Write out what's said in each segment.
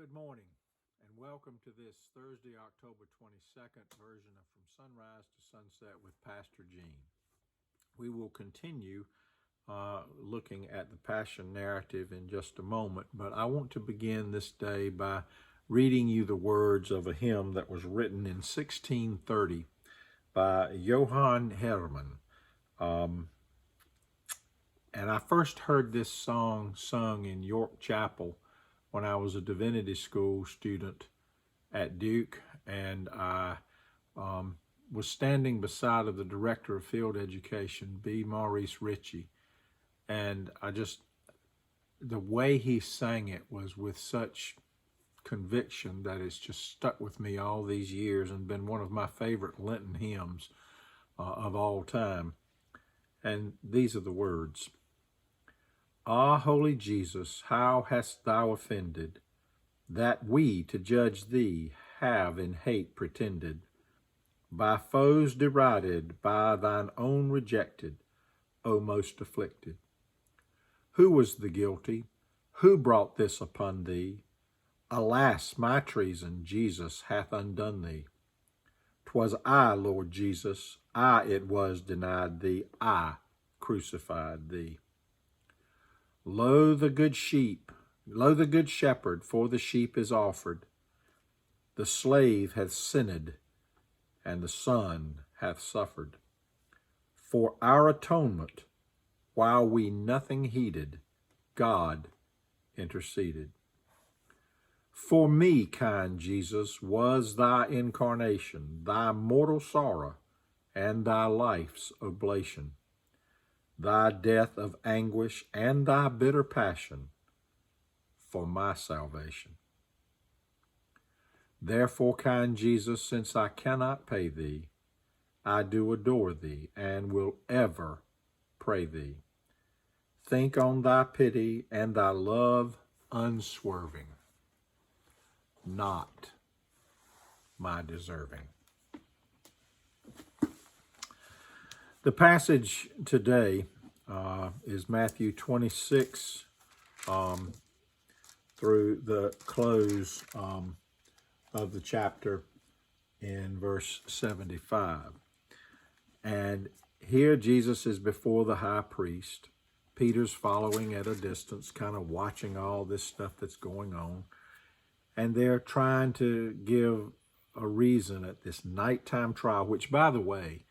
Good morning and welcome to this Thursday, October 22nd version of From Sunrise to Sunset with Pastor Gene. We will continue looking at the Passion narrative in just a moment, but I want to begin this day by reading you the words of a hymn that was written in 1630 by Johann Hermann. And I first heard this song sung in York Chapel when I was a divinity school student at Duke, and I was standing beside of the director of field education, B. Maurice Ritchie, and the way he sang it was with such conviction that it's just stuck with me all these years and been one of my favorite Lenten hymns of all time. And these are the words. Ah, holy Jesus, how hast thou offended, that we to judge thee have in hate pretended, by foes derided, by thine own rejected, O most afflicted. Who was the guilty? Who brought this upon thee? Alas, my treason, Jesus, hath undone thee. 'Twas I, Lord Jesus, I it was denied thee, I crucified thee. Lo the good shepherd, for the sheep is offered. The slave hath sinned, and the son hath suffered. For our atonement, while we nothing heeded, God interceded. For me, kind Jesus, was thy incarnation, thy mortal sorrow, and thy life's oblation, thy death of anguish and thy bitter passion for my salvation. Therefore, kind Jesus, since I cannot pay thee, I do adore thee and will ever pray thee. Think on thy pity and thy love unswerving, not my deserving. The passage today is Matthew 26 through the close of the chapter in verse 75. And here Jesus is before the high priest. Peter's following at a distance, kind of watching all this stuff that's going on. And they're trying to give a reason at this nighttime trial, which, by the way,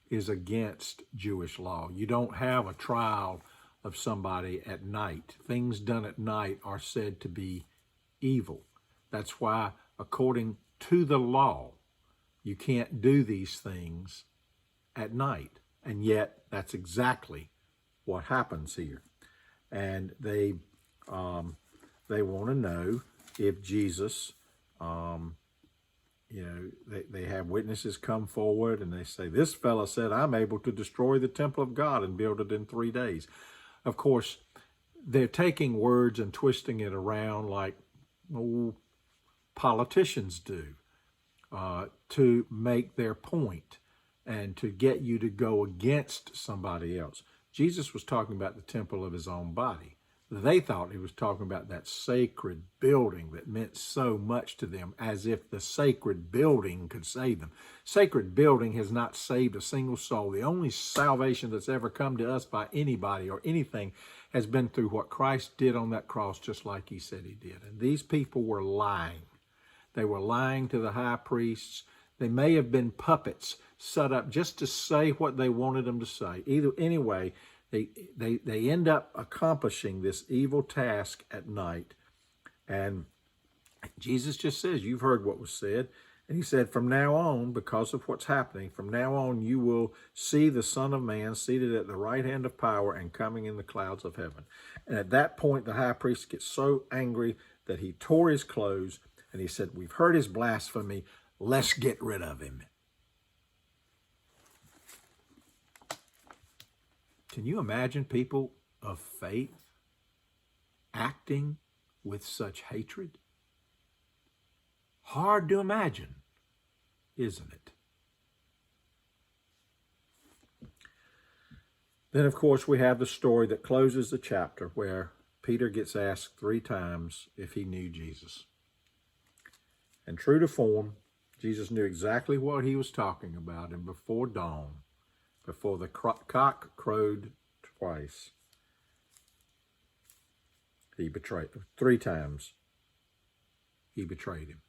is against Jewish law. You don't have a trial of somebody at night. Things done at night are said to be evil. That's why, according to the law, you can't do these things at night. And yet, that's exactly what happens here. And they want to know if Jesus, they have witnesses come forward and they say, this fella said, I'm able to destroy the temple of God and build it in 3 days. Of course, they're taking words and twisting it around like politicians do to make their point and to get you to go against somebody else. Jesus was talking about the temple of his own body. They thought he was talking about that sacred building that meant so much to them, as if the sacred building could save them. Sacred building has not saved a single soul. The only salvation that's ever come to us by anybody or anything has been through what Christ did on that cross, just like he said he did. And these people were lying. They were lying to the high priests. They may have been puppets set up just to say what they wanted them to say. Anyway, they end up accomplishing this evil task at night. And Jesus just says, you've heard what was said. And he said, from now on, because of what's happening, from now on you will see the Son of Man seated at the right hand of power and coming in the clouds of heaven. And at that point, the high priest gets so angry that he tore his clothes and he said, we've heard his blasphemy. Let's get rid of him. Can you imagine people of faith acting with such hatred? Hard to imagine, isn't it? Then, of course, we have the story that closes the chapter where Peter gets asked 3 times if he knew Jesus. And true to form, Jesus knew exactly what he was talking about, and before dawn, before the cock crowed twice, he betrayed 3 times. He betrayed him.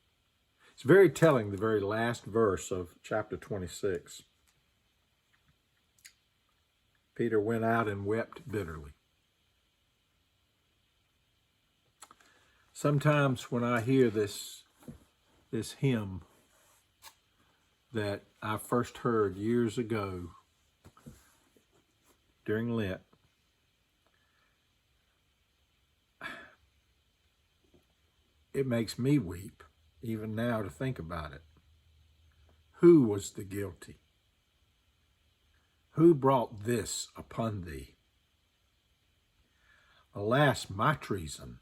It's very telling, the very last verse of chapter 26. Peter went out and wept bitterly. Sometimes when I hear this hymn that I first heard years ago during Lent, it makes me weep, even now, to think about it. Who was the guilty? Who brought this upon thee? Alas, my treason,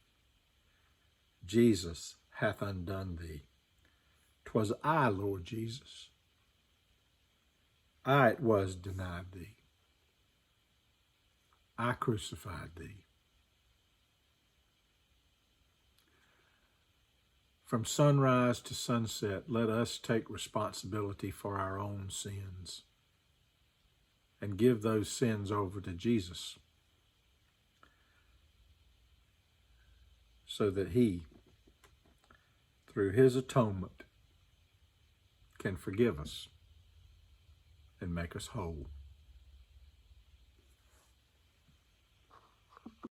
Jesus hath undone thee. 'Twas I, Lord Jesus. I it was denied thee. I crucified thee. From sunrise to sunset, let us take responsibility for our own sins and give those sins over to Jesus so that he, through his atonement, can forgive us and make us whole.